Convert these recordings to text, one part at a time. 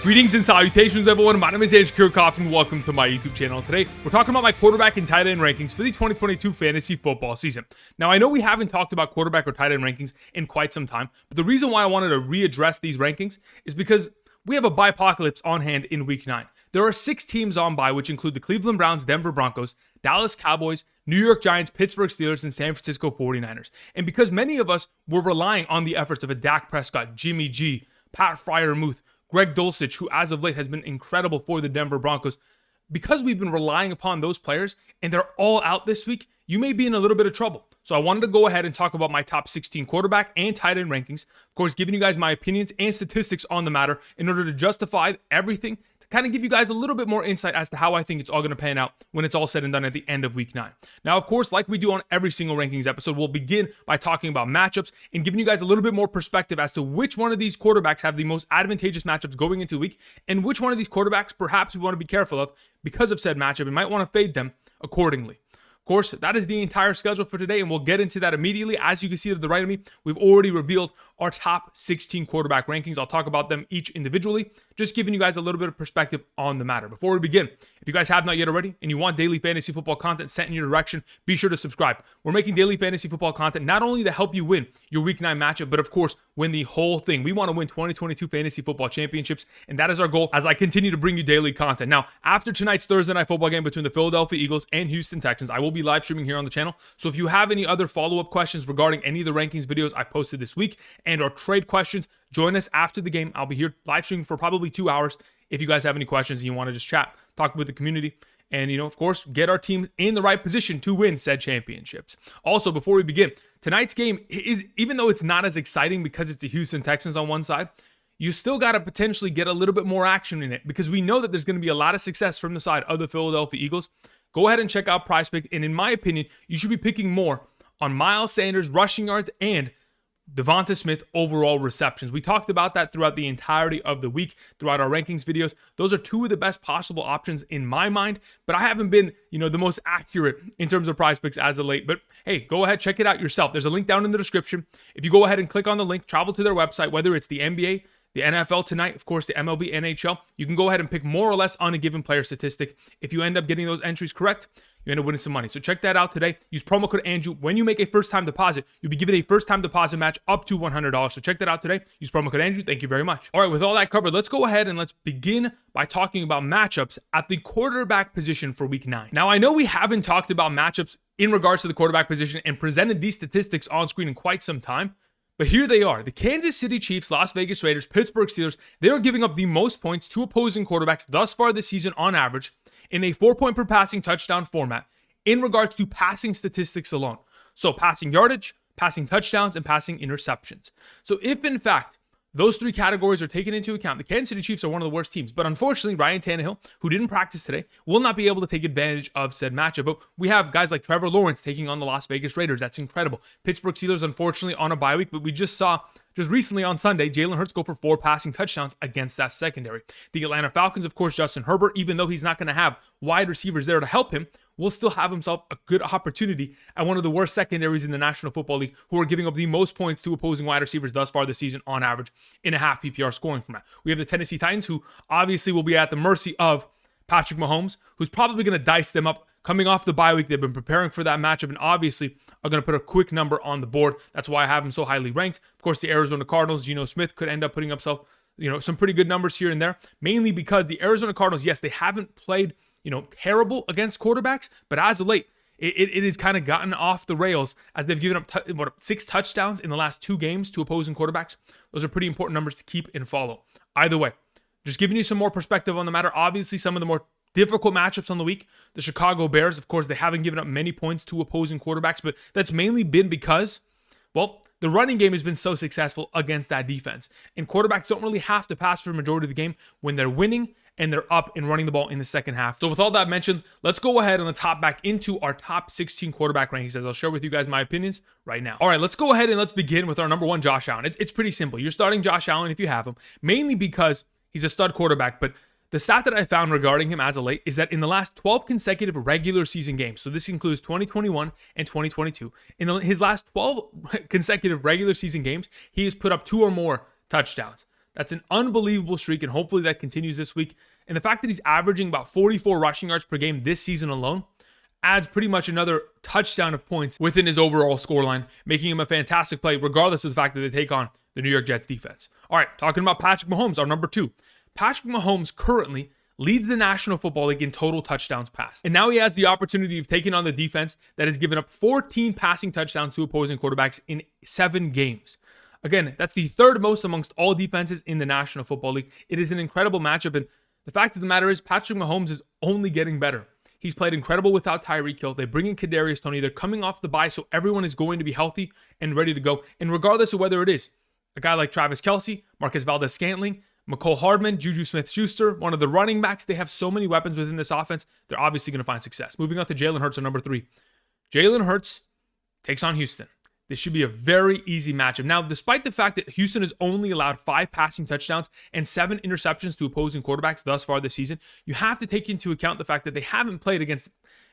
Greetings and salutations, everyone. My name is Kirk Cousins. Welcome to my YouTube channel. Today, we're talking about my quarterback and tight end rankings for the 2022 fantasy football season. Now, I know we haven't talked about quarterback or tight end rankings in quite some time, but the reason why I wanted to readdress these rankings is because we have a bye-apocalypse on hand in Week 9. There are 6 teams on bye, which include the Cleveland Browns, Denver Broncos, Dallas Cowboys, New York Giants, Pittsburgh Steelers, and San Francisco 49ers. And because many of us were relying on the efforts of a Dak Prescott, Jimmy G, Pat Freiermuth, Greg Dulcich, who as of late has been incredible for the Denver Broncos, because we've been relying upon those players and they're all out this week, you may be in a little bit of trouble. So I wanted to go ahead and talk about my top 16 quarterback and tight end rankings. Of course, giving you guys my opinions and statistics on the matter in order to justify everything, to kind of give you guys a little bit more insight as to how I think it's all going to pan out when it's all said and done at the end of Week 9. Now, of course, like we do on every single rankings episode, we'll begin by talking about matchups and giving you guys a little bit more perspective as to which one of these quarterbacks have the most advantageous matchups going into the week and which one of these quarterbacks perhaps we want to be careful of because of said matchup and might want to fade them accordingly. Of course, that is the entire schedule for today, and we'll get into that immediately. As you can see to the right of me, we've already revealed our top 16 quarterback rankings. I'll talk about them each individually, just giving you guys a little bit of perspective on the matter. Before we begin, if you guys have not yet already and you want daily fantasy football content sent in your direction, be sure to subscribe. We're making daily fantasy football content not only to help you win your Week 9 matchup, but of course, win the whole thing. We want to win 2022 fantasy football championships, and that is our goal as I continue to bring you daily content. Now, after tonight's Thursday night football game between the Philadelphia Eagles and Houston Texans, I will be live streaming here on the channel. So if you have any other follow-up questions regarding any of the rankings videos I've posted this week and or trade questions, join us after the game. I'll be here live streaming for probably 2 hours. If you guys have any questions and you want to just chat, talk with the community, and, of course, get our team in the right position to win said championships. Also, before we begin, tonight's game is, even though it's not as exciting because it's the Houston Texans on one side, you still got to potentially get a little bit more action in it because we know that there's going to be a lot of success from the side of the Philadelphia Eagles. Go ahead and check out PrizePick, and in my opinion, you should be picking more on Miles Sanders rushing yards and Devonta Smith overall receptions. We talked about that throughout the entirety of the week, throughout our rankings videos. Those are 2 of the best possible options in my mind, but I haven't been, the most accurate in terms of PrizePicks as of late. But hey, go ahead, check it out yourself. There's a link down in the description. If you go ahead and click on the link, travel to their website, whether it's the NBA, the NFL tonight, of course, the MLB, NHL, you can go ahead and pick more or less on a given player statistic. If you end up getting those entries correct, you end up winning some money. So check that out today. Use promo code Andrew. When you make a first-time deposit, you'll be given a first-time deposit match up to $100. So check that out today. Use promo code Andrew. Thank you very much. All right, with all that covered, let's go ahead and let's begin by talking about matchups at the quarterback position for Week 9. Now, I know we haven't talked about matchups in regards to the quarterback position and presented these statistics on screen in quite some time, but here they are. The Kansas City Chiefs, Las Vegas Raiders, Pittsburgh Steelers, they are giving up the most points to opposing quarterbacks thus far this season on average in a 4-point per passing touchdown format in regards to passing statistics alone. So passing yardage, passing touchdowns, and passing interceptions. So if in fact those 3 categories are taken into account, the Kansas City Chiefs are one of the worst teams. But unfortunately, Ryan Tannehill, who didn't practice today, will not be able to take advantage of said matchup. But we have guys like Trevor Lawrence taking on the Las Vegas Raiders. That's incredible. Pittsburgh Steelers, unfortunately, on a bye week. But we just saw recently on Sunday, Jalen Hurts go for 4 passing touchdowns against that secondary. The Atlanta Falcons, of course, Justin Herbert, even though he's not going to have wide receivers there to help him, will still have himself a good opportunity at one of the worst secondaries in the National Football League, who are giving up the most points to opposing wide receivers thus far this season on average in a half PPR scoring format. We have the Tennessee Titans, who obviously will be at the mercy of Patrick Mahomes, who's probably going to dice them up coming off the bye week. They've been preparing for that matchup and obviously are going to put a quick number on the board. That's why I have him so highly ranked. Of course, the Arizona Cardinals, Geno Smith could end up putting up some pretty good numbers here and there, mainly because the Arizona Cardinals, yes, they haven't played terrible against quarterbacks, but as of late, it has kind of gotten off the rails as they've given up 6 touchdowns in the last 2 games to opposing quarterbacks. Those are pretty important numbers to keep and follow. Either way, just giving you some more perspective on the matter. Obviously, some of the more difficult matchups on the week, the Chicago Bears, of course, they haven't given up many points to opposing quarterbacks, but that's mainly been because, well, the running game has been so successful against that defense. And quarterbacks don't really have to pass for the majority of the game when they're winning and they're up and running the ball in the second half. So with all that mentioned, let's go ahead and let's hop back into our top 16 quarterback rankings as I'll share with you guys my opinions right now. All right, let's go ahead and let's begin with our number 1, Josh Allen. It's pretty simple. You're starting Josh Allen if you have him, mainly because he's a stud quarterback, but the stat that I found regarding him as of late is that in the last 12 consecutive regular season games, so this includes 2021 and 2022, in his last 12 consecutive regular season games, he has put up 2 or more touchdowns. That's an unbelievable streak, and hopefully that continues this week. And the fact that he's averaging about 44 rushing yards per game this season alone adds pretty much another touchdown of points within his overall scoreline, making him a fantastic play, regardless of the fact that they take on the New York Jets defense. All right, talking about Patrick Mahomes, our number 2. Patrick Mahomes currently leads the National Football League in total touchdowns passed. And now he has the opportunity of taking on the defense that has given up 14 passing touchdowns to opposing quarterbacks in 7 games. Again, that's the 3rd most amongst all defenses in the National Football League. It is an incredible matchup, and the fact of the matter is Patrick Mahomes is only getting better. He's played incredible without Tyreek Hill. They bring in Kadarius Toney. They're coming off the bye, so everyone is going to be healthy and ready to go. And regardless of whether it is a guy like Travis Kelce, Marquez Valdes-Scantling, McCole Hardman, Juju Smith-Schuster, one of the running backs, they have so many weapons within this offense. They're obviously going to find success. Moving on to Jalen Hurts, our number 3. Jalen Hurts takes on Houston. This should be a very easy matchup. Now, despite the fact that Houston has only allowed 5 passing touchdowns and 7 interceptions to opposing quarterbacks thus far this season, you have to take into account the fact that they haven't played against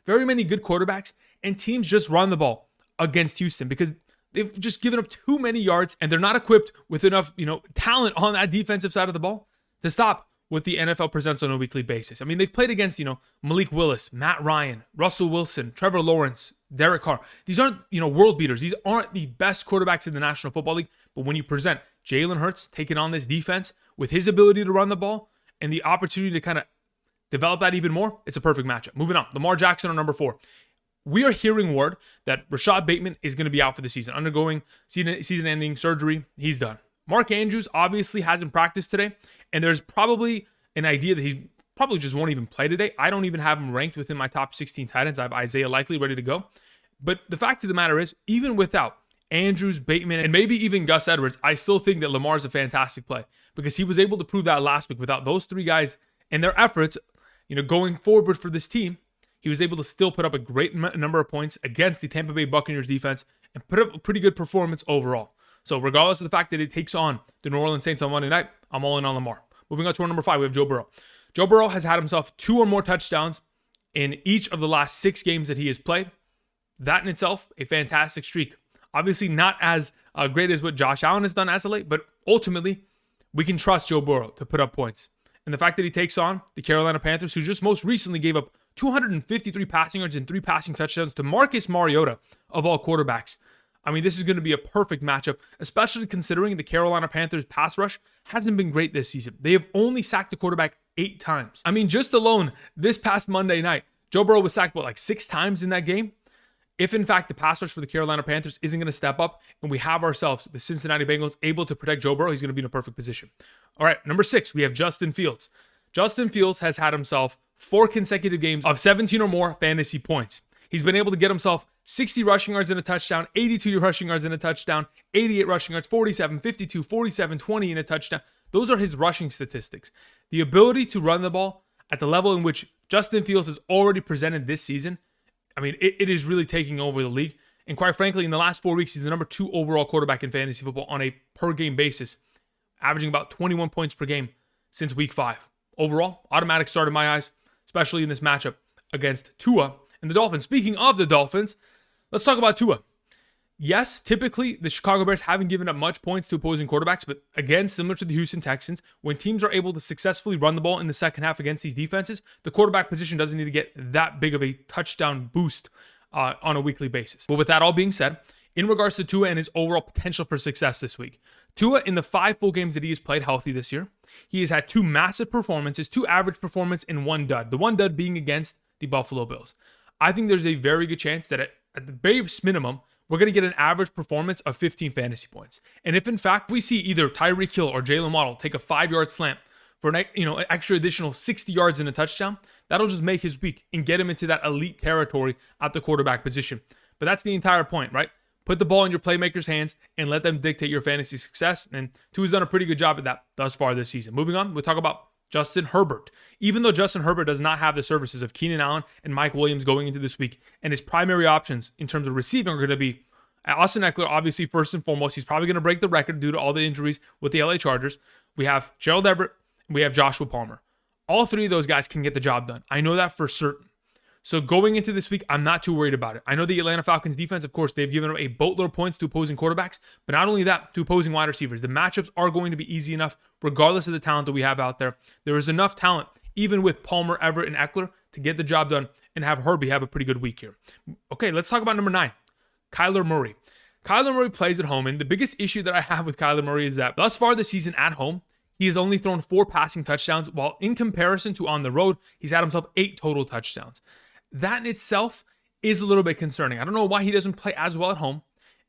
very many good quarterbacks, and teams just run the ball against Houston because they've just given up too many yards, and they're not equipped with enough, talent on that defensive side of the ball to stop what the NFL presents on a weekly basis. I mean, they've played against, Malik Willis, Matt Ryan, Russell Wilson, Trevor Lawrence, Derek Carr. These aren't, world beaters. These aren't the best quarterbacks in the National Football League. But when you present Jalen Hurts taking on this defense with his ability to run the ball and the opportunity to kind of develop that even more, it's a perfect matchup. Moving on, Lamar Jackson on number 4. We are hearing word that Rashad Bateman is going to be out for the season, undergoing season-ending surgery. He's done. Mark Andrews obviously hasn't practiced today, and there's probably an idea that he probably just won't even play today. I don't even have him ranked within my top 16 tight ends. I have Isaiah Likely ready to go. But the fact of the matter is, even without Andrews, Bateman, and maybe even Gus Edwards, I still think that Lamar's a fantastic play because he was able to prove that last week. Without those 3 guys and their efforts, going forward for this team, he was able to still put up a great number of points against the Tampa Bay Buccaneers defense and put up a pretty good performance overall. So regardless of the fact that it takes on the New Orleans Saints on Monday night, I'm all in on Lamar. Moving on to our number 5, we have Joe Burrow. Joe Burrow has had himself 2 or more touchdowns in each of the last 6 games that he has played. That in itself, a fantastic streak. Obviously not as great as what Josh Allen has done as of late, but ultimately, we can trust Joe Burrow to put up points. And the fact that he takes on the Carolina Panthers, who just most recently gave up 253 passing yards and 3 passing touchdowns to Marcus Mariota, of all quarterbacks. I mean, this is going to be a perfect matchup, especially considering the Carolina Panthers pass rush hasn't been great this season. They have only sacked the quarterback 8 times. I mean, just alone this past Monday night, Joe Burrow was sacked, 6 times in that game? If, in fact, the pass rush for the Carolina Panthers isn't going to step up and we have ourselves, the Cincinnati Bengals, able to protect Joe Burrow, he's going to be in a perfect position. All right, number 6, we have Justin Fields. Justin Fields has had himself 4 consecutive games of 17 or more fantasy points. He's been able to get himself 60 rushing yards and a touchdown, 82 rushing yards and a touchdown, 88 rushing yards, 47, 52, 47, 20 and a touchdown. Those are his rushing statistics. The ability to run the ball at the level in which Justin Fields has already presented this season, I mean, it is really taking over the league. And quite frankly, in the last 4 weeks, he's the number 2 overall quarterback in fantasy football on a per-game basis, averaging about 21 points per game since week 5. Overall, automatic start in my eyes, especially in this matchup against Tua and the Dolphins. Speaking of the Dolphins, let's talk about Tua. Yes, typically the Chicago Bears haven't given up much points to opposing quarterbacks, but again, similar to the Houston Texans, when teams are able to successfully run the ball in the second half against these defenses, the quarterback position doesn't need to get that big of a touchdown boost on a weekly basis. But with that all being said, in regards to Tua and his overall potential for success this week, Tua, in the 5 full games that he has played healthy this year, he has had 2 massive performances, 2 average performances, and 1 dud. The 1 dud being against the Buffalo Bills. I think there's a very good chance that at the base minimum, we're going to get an average performance of 15 fantasy points. And if in fact we see either Tyreek Hill or Jalen Waddle take a 5-yard slant for an extra additional 60 yards and a touchdown, that'll just make his week and get him into that elite territory at the quarterback position. But that's the entire point, right? Put the ball in your playmakers' hands and let them dictate your fantasy success. And Tua's done a pretty good job at that thus far this season. Moving on, we'll talk about Justin Herbert. Even though Justin Herbert does not have the services of Keenan Allen and Mike Williams going into this week, and his primary options in terms of receiving are going to be Austin Eckler, obviously, first and foremost. He's probably going to break the record due to all the injuries with the LA Chargers. We have Gerald Everett, and we have Joshua Palmer. All 3 of those guys can get the job done. I know that for certain. So going into this week, I'm not too worried about it. I know the Atlanta Falcons defense, of course, they've given up a boatload of points to opposing quarterbacks, but not only that, to opposing wide receivers. The matchups are going to be easy enough, regardless of the talent that we have out there. There is enough talent, even with Palmer, Everett, and Eckler, to get the job done and have Herbie have a pretty good week here. Okay, let's talk about number 9, Kyler Murray. Kyler Murray plays at home, and the biggest issue that I have with Kyler Murray is that thus far this season at home, he has only thrown 4 passing touchdowns, while in comparison to on the road, he's had himself 8 total touchdowns. That in itself is a little bit concerning. I don't know why he doesn't play as well at home.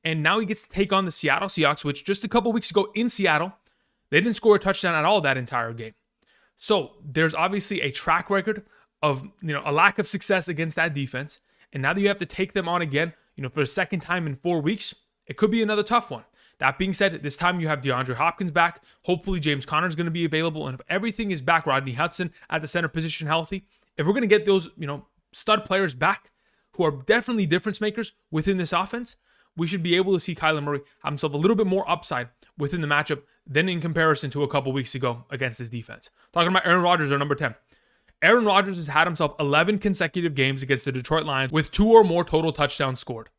And now he gets to take on the Seattle Seahawks, which just a couple weeks ago in Seattle, they didn't score a touchdown at all that entire game. So there's obviously a track record of, a lack of success against that defense. And now that you have to take them on again, for the second time in 4 weeks, it could be another tough one. That being said, this time you have DeAndre Hopkins back. Hopefully James Conner is going to be available. And if everything is back, Rodney Hudson at the center position healthy, if we're going to get those, stud players back who are definitely difference makers within this offense, we should be able to see Kyler Murray have himself a little bit more upside within the matchup than in comparison to a couple weeks ago against this defense. Talking about Aaron Rodgers, our number 10. Aaron Rodgers has had himself 11 consecutive games against the Detroit Lions with 2 or more total touchdowns scored.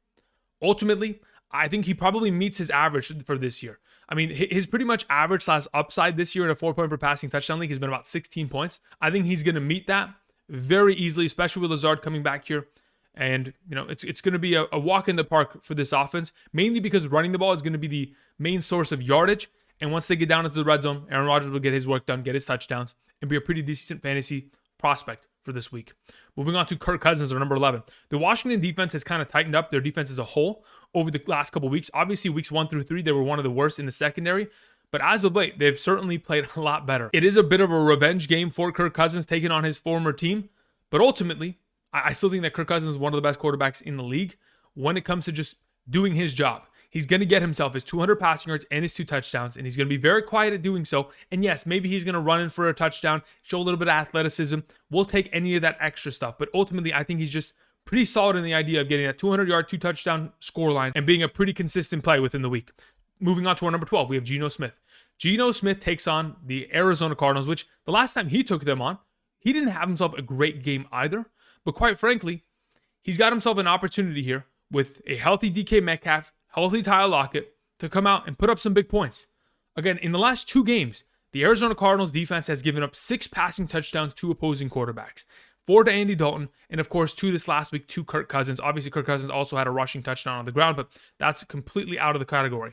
Ultimately, I think he probably meets his average for this year. I mean, his pretty much average / upside this year in a 4-point per passing touchdown league has been about 16 points. I think he's going to meet that very easily, especially with Lazard coming back here. And, it's going to be a walk in the park for this offense, mainly because running the ball is going to be the main source of yardage. And once they get down into the red zone, Aaron Rodgers will get his work done, get his touchdowns, and be a pretty decent fantasy prospect for this week. Moving on to Kirk Cousins, our number 11. The Washington defense has kind of tightened up their defense as a whole over the last couple weeks. Obviously, weeks 1 through 3, they were one of the worst in the secondary. But as of late, they've certainly played a lot better. It is a bit of a revenge game for Kirk Cousins taking on his former team. But ultimately, I still think that Kirk Cousins is one of the best quarterbacks in the league when it comes to just doing his job. He's going to get himself his 200 passing yards and his 2 touchdowns, and he's going to be very quiet at doing so. And yes, maybe he's going to run in for a touchdown, show a little bit of athleticism. We'll take any of that extra stuff. But ultimately, I think he's just pretty solid in the idea of getting that 200-yard, 2-touchdown scoreline and being a pretty consistent play within the week. Moving on to our number 12, we have Geno Smith. Geno Smith takes on the Arizona Cardinals, which the last time he took them on, he didn't have himself a great game either. But quite frankly, he's got himself an opportunity here with a healthy DK Metcalf, healthy Tyler Lockett to come out and put up some big points. Again, in the last 2 games, the Arizona Cardinals defense has given up 6 passing touchdowns to opposing quarterbacks. 4 to Andy Dalton, and of course 2 this last week to Kirk Cousins. Obviously, Kirk Cousins also had a rushing touchdown on the ground, but that's completely out of the category.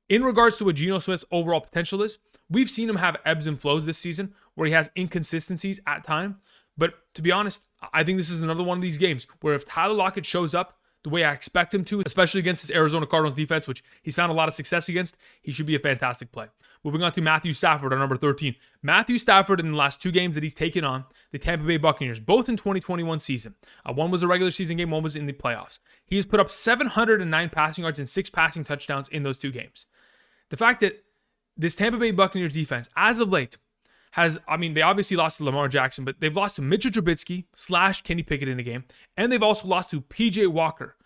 In regards to what Geno Smith's overall potential is, we've seen him have ebbs and flows this season where he has inconsistencies at time. But to be honest, I think this is another one of these games where if Tyler Lockett shows up the way I expect him to, especially against this Arizona Cardinals defense, which he's found a lot of success against, he should be a fantastic play. Moving on to Matthew Stafford, our number 13. Matthew Stafford, in the last 2 games that he's taken on the Tampa Bay Buccaneers, both in 2021 season. One was a regular season game, one was in the playoffs. He has put up 709 passing yards and 6 passing touchdowns in those 2 games. The fact that this Tampa Bay Buccaneers defense, as of late, they obviously lost to Lamar Jackson, but they've lost to Mitchell Trubisky / Kenny Pickett in the game, and they've also lost to PJ Walker.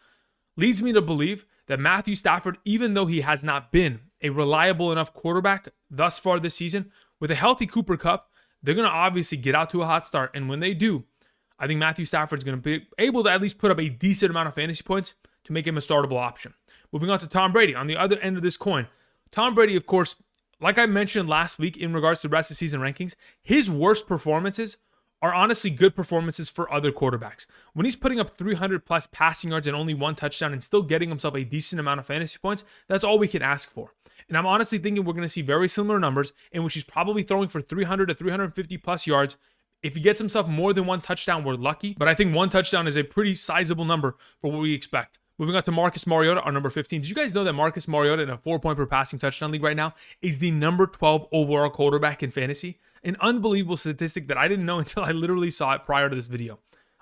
Leads me to believe that Matthew Stafford, even though he has not been a reliable enough quarterback thus far this season, with a healthy Cooper Kupp, they're going to obviously get out to a hot start. And when they do, I think Matthew Stafford is going to be able to at least put up a decent amount of fantasy points to make him a startable option. Moving on to Tom Brady. On the other end of this coin, Tom Brady, of course, like I mentioned last week in regards to the rest of the season rankings, his worst performances are honestly good performances for other quarterbacks. When he's putting up 300 plus passing yards and only 1 touchdown and still getting himself a decent amount of fantasy points, that's all we can ask for. And I'm honestly thinking we're going to see very similar numbers in which he's probably throwing for 300 to 350 plus yards. If he gets himself more than 1 touchdown, we're lucky. But I think 1 touchdown is a pretty sizable number for what we expect. Moving on to Marcus Mariota, our number 15. Did you guys know that Marcus Mariota in a 4-point per passing touchdown league right now is the number 12 overall quarterback in fantasy? An unbelievable statistic that I didn't know until I literally saw it prior to this video.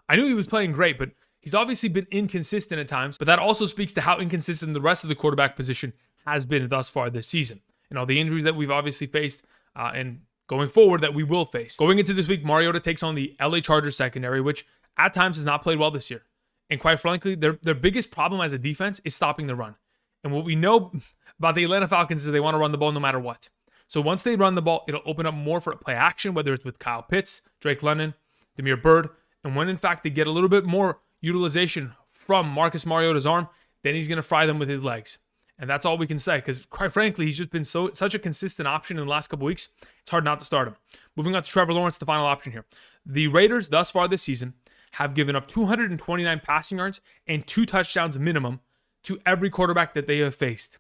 I knew he was playing great, but he's obviously been inconsistent at times. But that also speaks to how inconsistent the rest of the quarterback position has been thus far this season. And all the injuries that we've obviously faced and going forward that we will face. Going into this week, Mariota takes on the LA Chargers secondary, which at times has not played well this year. And quite frankly, their biggest problem as a defense is stopping the run. And what we know about the Atlanta Falcons is they want to run the ball no matter what. So once they run the ball, it'll open up more for play action, whether it's with Kyle Pitts, Drake London, Damiere Byrd, And when in fact they get a little bit more utilization from Marcus Mariota's arm, then he's going to fry them with his legs. And that's all we can say, because quite frankly, he's just been such a consistent option in the last couple weeks. It's hard not to start him. Moving on to Trevor Lawrence, the final option here. The Raiders thus far this season have given up 229 passing yards and 2 touchdowns minimum to every quarterback that they have faced.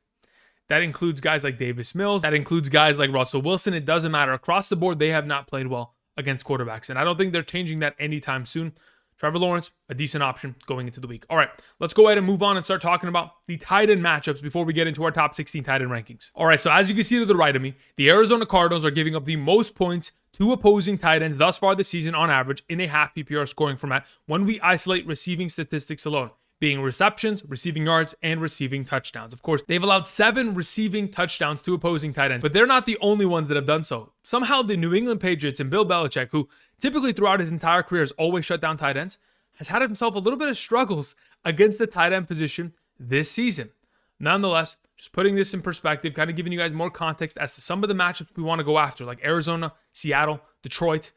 That includes guys like Davis Mills. That includes guys like Russell Wilson. It doesn't matter. Across the board, they have not played well against quarterbacks. And I don't think they're changing that anytime soon. Trevor Lawrence, a decent option going into the week. All right, let's go ahead and move on and start talking about the tight end matchups before we get into our top 16 tight end rankings. All right, so as you can see to the right of me, the Arizona Cardinals are giving up the most points to opposing tight ends thus far this season on average in a half PPR scoring format when we isolate receiving statistics alone, being receptions, receiving yards, and receiving touchdowns. Of course, they've allowed 7 receiving touchdowns to opposing tight ends, but they're not the only ones that have done so. Somehow the New England Patriots and Bill Belichick, who typically throughout his entire career has always shut down tight ends, has had himself a little bit of struggles against the tight end position this season. Nonetheless, just putting this in perspective, kind of giving you guys more context as to some of the matchups we want to go after, like Arizona, Seattle, Detroit,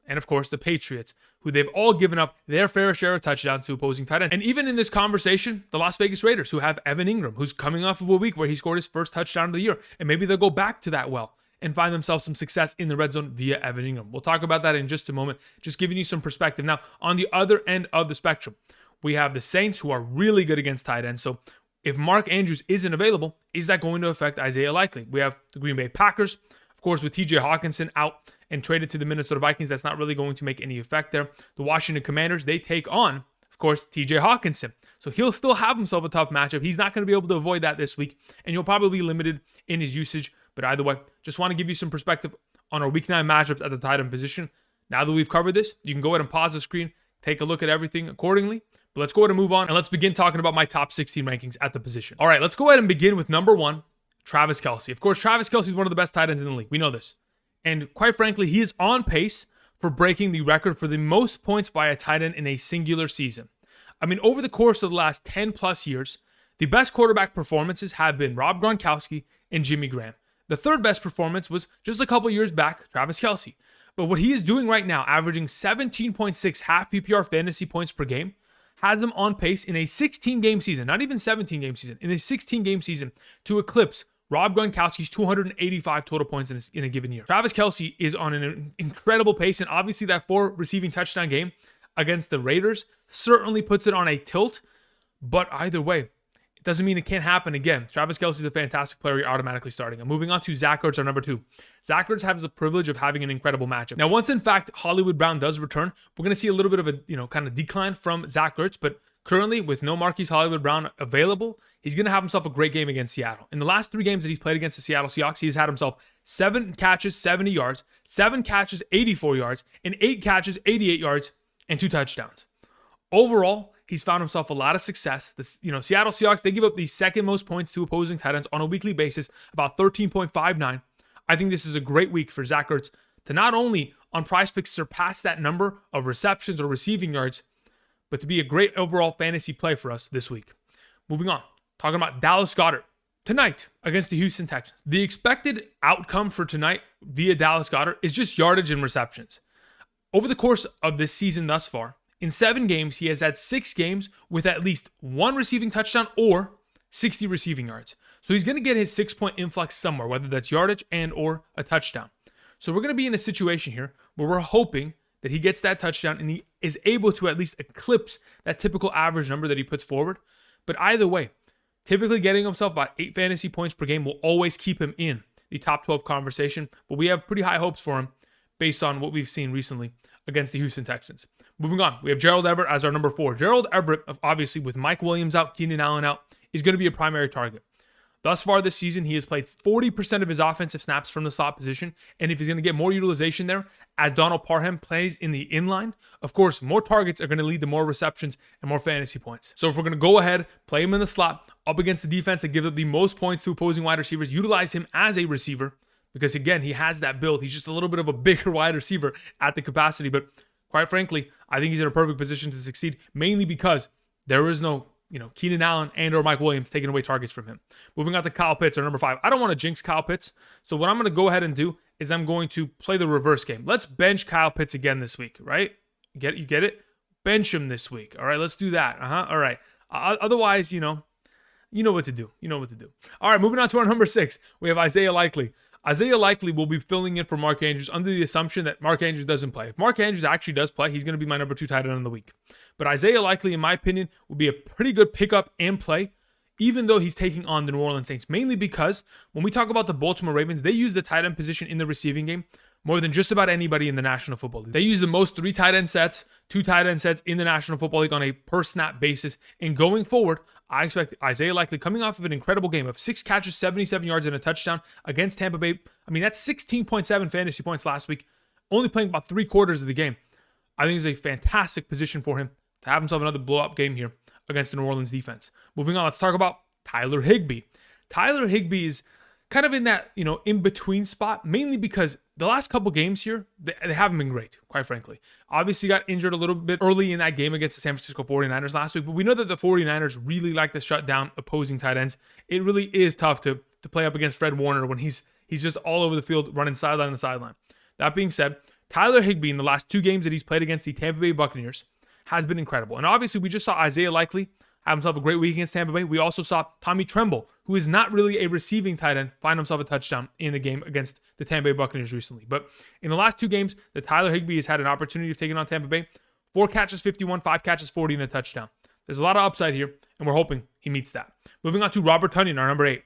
and of course the Patriots, who they've all given up their fair share of touchdowns to opposing tight ends. And even in this conversation, the Las Vegas Raiders, who have Evan Engram, who's coming off of a week where he scored his first touchdown of the year, and maybe they'll go back to that well and find themselves some success in the red zone via Evan Engram. We'll talk about that in just a moment, just giving you some perspective. Now, on the other end of the spectrum, we have the Saints, who are really good against tight ends. So if Mark Andrews isn't available, is that going to affect Isaiah Likely? We have the Green Bay Packers, of course, with TJ Hockenson out and traded to the Minnesota Vikings. That's not really going to make any effect there. The Washington Commanders, they take on, of course, TJ Hockenson. So he'll still have himself a tough matchup. He's not going to be able to avoid that this week, and he'll probably be limited in his usage. But either way, just want to give you some perspective on our Week 9 matchups at the tight end position. Now that we've covered this, you can go ahead and pause the screen, take a look at everything accordingly. But let's go ahead and move on, and let's begin talking about my top 16 rankings at the position. All right, let's go ahead and begin with number 1, Travis Kelce. Of course, Travis Kelce is one of the best tight ends in the league. We know this. And quite frankly, he is on pace for breaking the record for the most points by a tight end in a singular season. I mean, over the course of the last 10 plus years, the best quarterback performances have been Rob Gronkowski and Jimmy Graham. The third best performance was just a couple years back, Travis Kelce. But what he is doing right now, averaging 17.6 half PPR fantasy points per game, has him on pace in a 16-game season, not even 17-game season, in a 16-game season to eclipse Rob Gronkowski's 285 total points in a given year. Travis Kelce is on an incredible pace, and obviously that 4 receiving touchdown game against the Raiders certainly puts it on a tilt, but either way, it doesn't mean it can't happen again. Travis Kelce is a fantastic player. You're automatically starting. I'm moving on to Zach Ertz, our number 2. Zach Ertz has the privilege of having an incredible matchup. Now, once in fact Hollywood Brown does return, we're going to see a little bit of a kind of decline from Zach Ertz, but currently with no Marquise Hollywood Brown available, he's going to have himself a great game against Seattle. In the last 3 games that he's played against the Seattle Seahawks, he's had himself 7 catches, 70 yards, 7 catches, 84 yards, and 8 catches, 88 yards, and 2 touchdowns. Overall, he's found himself a lot of success. Seattle Seahawks, they give up the second most points to opposing tight ends on a weekly basis, about 13.59. I think this is a great week for Zach Ertz to not only on PrizePicks surpass that number of receptions or receiving yards, but to be a great overall fantasy play for us this week. Moving on, talking about Dallas Goedert tonight against the Houston Texans. The expected outcome for tonight via Dallas Goedert is just yardage and receptions. Over the course of this season thus far, in 7 games, he has had 6 games with at least 1 receiving touchdown or 60 receiving yards. So he's going to get his 6-point influx somewhere, whether that's yardage and or a touchdown. So we're going to be in a situation here where we're hoping that he gets that touchdown and he is able to at least eclipse that typical average number that he puts forward. But either way, typically getting himself about 8 fantasy points per game will always keep him in the top 12 conversation. But we have pretty high hopes for him based on what we've seen recently against the Houston Texans. Moving on, we have Gerald Everett as our number 4. Gerald Everett, obviously with Mike Williams out, Keenan Allen out, is going to be a primary target. Thus far this season, he has played 40% of his offensive snaps from the slot position, and if he's going to get more utilization there, as Donald Parham plays in the inline, of course, more targets are going to lead to more receptions and more fantasy points. So if we're going to go ahead, play him in the slot, up against the defense that gives up the most points to opposing wide receivers, utilize him as a receiver, because again, he has that build. He's just a little bit of a bigger wide receiver at the capacity, but quite frankly, I think he's in a perfect position to succeed, mainly because there is no Keenan Allen and or Mike Williams taking away targets from him. Moving on to Kyle Pitts, our number 5. I don't want to jinx Kyle Pitts, so what I'm going to go ahead and do is I'm going to play the reverse game. Let's bench Kyle Pitts again this week, right? You get it? bench him this week. All right, let's do that. All right. Otherwise, you know what to do. You know what to do. All right, moving on to our number 6. We have Isaiah Likely. Isaiah Likely will be filling in for Mark Andrews under the assumption that Mark Andrews doesn't play. If Mark Andrews actually does play, he's going to be my number 2 tight end of the week. But Isaiah Likely, in my opinion, will be a pretty good pickup and play, even though he's taking on the New Orleans Saints, mainly because when we talk about the Baltimore Ravens, they use the tight end position in the receiving game more than just about anybody in the National Football League. They use the most 3 tight end sets, 2 tight end sets in the National Football League on a per snap basis. And going forward, I expect Isaiah Likely, coming off of an incredible game of 6 catches, 77 yards, and a touchdown against Tampa Bay. I mean, that's 16.7 fantasy points last week, only playing about 3 quarters of the game. I think it's a fantastic position for him to have himself another blow-up game here against the New Orleans defense. Moving on, let's talk about Tyler Higbee. Tyler Higbee is kind of in that, in-between spot, mainly because the last couple games here, they haven't been great, quite frankly. Obviously got injured a little bit early in that game against the San Francisco 49ers last week, but we know that the 49ers really like to shut down opposing tight ends. It really is tough to play up against Fred Warner when he's just all over the field running sideline to sideline. That being said, Tyler Higbee in the last 2 games that he's played against the Tampa Bay Buccaneers has been incredible. And obviously we just saw Isaiah Likely have himself a great week against Tampa Bay. We also saw Tommy Tremble, who is not really a receiving tight end, find himself a touchdown in the game against the Tampa Bay Buccaneers recently. But in the last 2 games that Tyler Higbee has had an opportunity of taking on Tampa Bay, 4 catches, 51, 5 catches, 40, and a touchdown. There's a lot of upside here, and we're hoping he meets that. Moving on to Robert Tonyan, our number 8.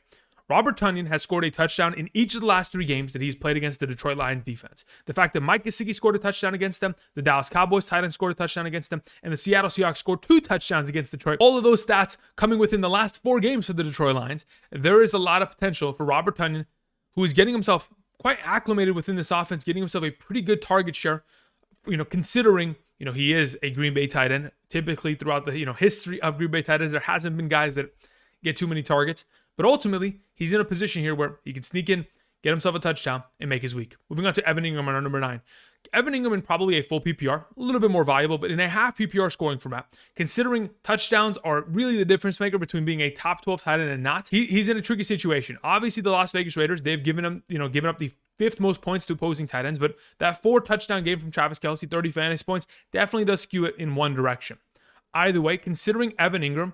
Robert Tonyan has scored a touchdown in each of the last 3 games that he's played against the Detroit Lions defense. The fact that Mike Gesicki scored a touchdown against them, the Dallas Cowboys tight end scored a touchdown against them, and the Seattle Seahawks scored 2 touchdowns against Detroit. All of those stats coming within the last 4 games for the Detroit Lions. There is a lot of potential for Robert Tonyan, who is getting himself quite acclimated within this offense, getting himself a pretty good target share, considering he is a Green Bay tight end. Typically throughout the history of Green Bay tight ends, there hasn't been guys that get too many targets. But ultimately, he's in a position here where he can sneak in, get himself a touchdown, and make his week. Moving on to Evan Engram on our number 9. Evan Engram in probably a full PPR, a little bit more valuable, but in a half PPR scoring format, considering touchdowns are really the difference maker between being a top 12 tight end and not, he's in a tricky situation. Obviously, the Las Vegas Raiders, they've given up the 5th most points to opposing tight ends, but that 4 touchdown game from Travis Kelce, 30 fantasy points, definitely does skew it in one direction. Either way, considering Evan Engram,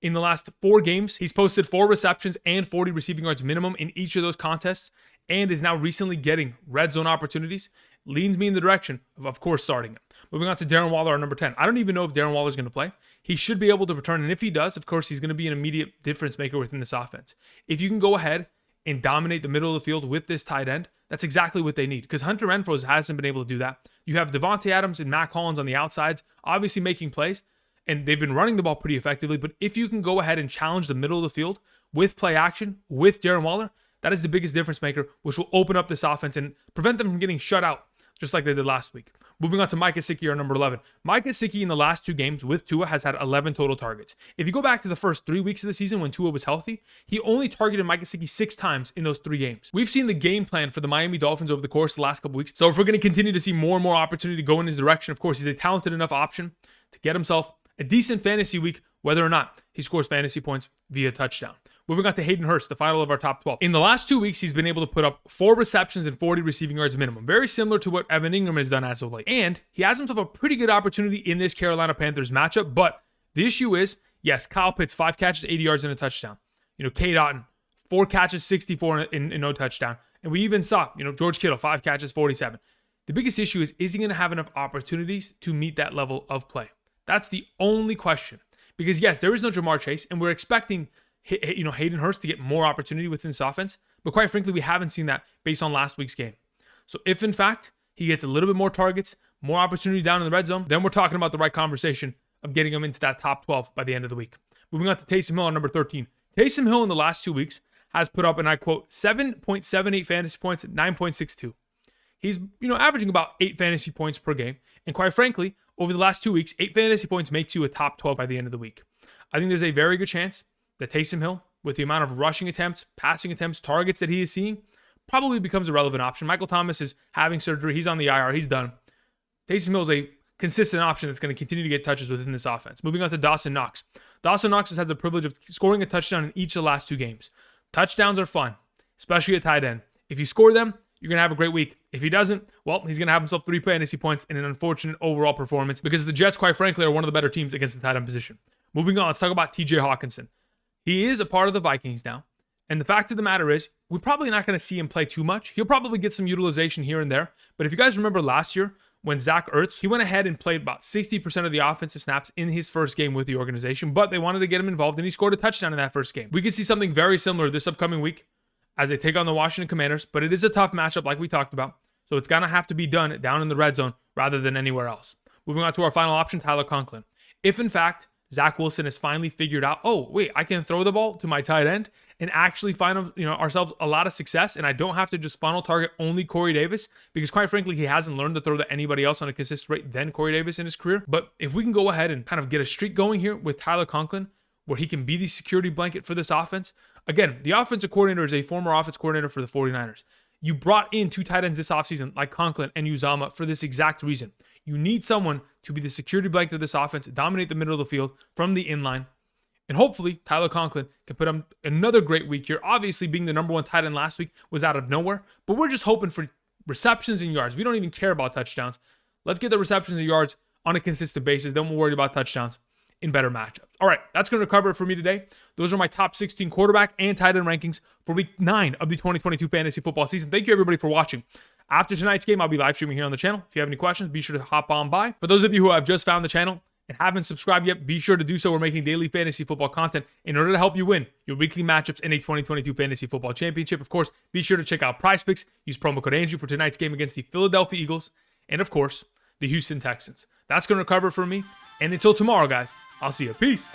in the last 4 games, he's posted 4 receptions and 40 receiving yards minimum in each of those contests, and is now recently getting red zone opportunities. Leans me in the direction of course, starting him. Moving on to Darren Waller, our number 10. I don't even know if Darren Waller is going to play. He should be able to return, and if he does, of course, he's going to be an immediate difference maker within this offense. If you can go ahead and dominate the middle of the field with this tight end, that's exactly what they need, because Hunter Renfrow hasn't been able to do that. You have Devontae Adams and Matt Collins on the outsides, obviously making plays, and they've been running the ball pretty effectively. But if you can go ahead and challenge the middle of the field with play action, with Darren Waller, that is the biggest difference maker, which will open up this offense and prevent them from getting shut out, just like they did last week. Moving on to Mike Gesicki, our number 11. Mike Gesicki in the last 2 games with Tua has had 11 total targets. If you go back to the first 3 weeks of the season when Tua was healthy, he only targeted Mike Gesicki 6 times in those 3 games. We've seen the game plan for the Miami Dolphins over the course of the last couple weeks. So if we're going to continue to see more and more opportunity to go in his direction, of course, he's a talented enough option to get himself a decent fantasy week, whether or not he scores fantasy points via touchdown. Moving on to Hayden Hurst, the final of our top 12. In the last 2 weeks, he's been able to put up 4 receptions and 40 receiving yards minimum. Very similar to what Evan Engram has done as of late. And he has himself a pretty good opportunity in this Carolina Panthers matchup. But the issue is, yes, Kyle Pitts, 5 catches, 80 yards, and a touchdown. Kate Otten, 4 catches, 64 and no touchdown. And we even saw, George Kittle, 5 catches, 47. The biggest issue is he going to have enough opportunities to meet that level of play? That's the only question. Because yes, there is no Jamar Chase, and we're expecting Hayden Hurst to get more opportunity within this offense. But quite frankly, we haven't seen that based on last week's game. So if in fact he gets a little bit more targets, more opportunity down in the red zone, then we're talking about the right conversation of getting him into that top 12 by the end of the week. Moving on to Taysom Hill, on number 13. Taysom Hill in the last 2 weeks has put up, and I quote, 7.78 fantasy points at 9.62. He's, averaging about 8 fantasy points per game. And quite frankly, over the last 2 weeks, 8 fantasy points makes you a top 12 by the end of the week. I think there's a very good chance that Taysom Hill, with the amount of rushing attempts, passing attempts, targets that he is seeing, probably becomes a relevant option. Michael Thomas is having surgery. He's on the IR. He's done. Taysom Hill is a consistent option that's going to continue to get touches within this offense. Moving on to Dawson Knox. Dawson Knox has had the privilege of scoring a touchdown in each of the last 2 games. Touchdowns are fun, especially at tight end. If you score them, you're going to have a great week. If he doesn't, well, he's going to have himself 3 fantasy points and an unfortunate overall performance because the Jets, quite frankly, are one of the better teams against the tight end position. Moving on, let's talk about TJ Hockenson. He is a part of the Vikings now. And the fact of the matter is, we're probably not going to see him play too much. He'll probably get some utilization here and there. But if you guys remember last year, when Zach Ertz, he went ahead and played about 60% of the offensive snaps in his first game with the organization, but they wanted to get him involved, and he scored a touchdown in that first game. We could see something very similar this upcoming week as they take on the Washington Commanders, but it is a tough matchup like we talked about, so it's going to have to be done down in the red zone rather than anywhere else. Moving on to our final option, Tyler Conklin. If, in fact, Zach Wilson has finally figured out, oh, wait, I can throw the ball to my tight end and actually find ourselves a lot of success, and I don't have to just funnel target only Corey Davis, because quite frankly, he hasn't learned to throw to anybody else on a consistent rate than Corey Davis in his career. But if we can go ahead and kind of get a streak going here with Tyler Conklin, where he can be the security blanket for this offense. Again, the offensive coordinator is a former offense coordinator for the 49ers. You brought in 2 tight ends this offseason like Conklin and Uzama for this exact reason. You need someone to be the security blanket of this offense, dominate the middle of the field from the inline. And hopefully, Tyler Conklin can put up another great week here. Obviously, being the number 1 tight end last week was out of nowhere, but we're just hoping for receptions and yards. We don't even care about touchdowns. Let's get the receptions and yards on a consistent basis. Then we'll worry about touchdowns in better matchups. All right, that's going to cover it for me today. Those are my top 16 quarterback and tight end rankings for week 9 of the 2022 fantasy football season. Thank you, everybody, for watching. After tonight's game, I'll be live streaming here on the channel. If you have any questions, be sure to hop on by. For those of you who have just found the channel and haven't subscribed yet, be sure to do so. We're making daily fantasy football content in order to help you win your weekly matchups in a 2022 fantasy football championship. Of course, be sure to check out PrizePicks. Use promo code Andrew for tonight's game against the Philadelphia Eagles and, of course, the Houston Texans. That's going to cover it for me. And until tomorrow, guys, I'll see you. Peace.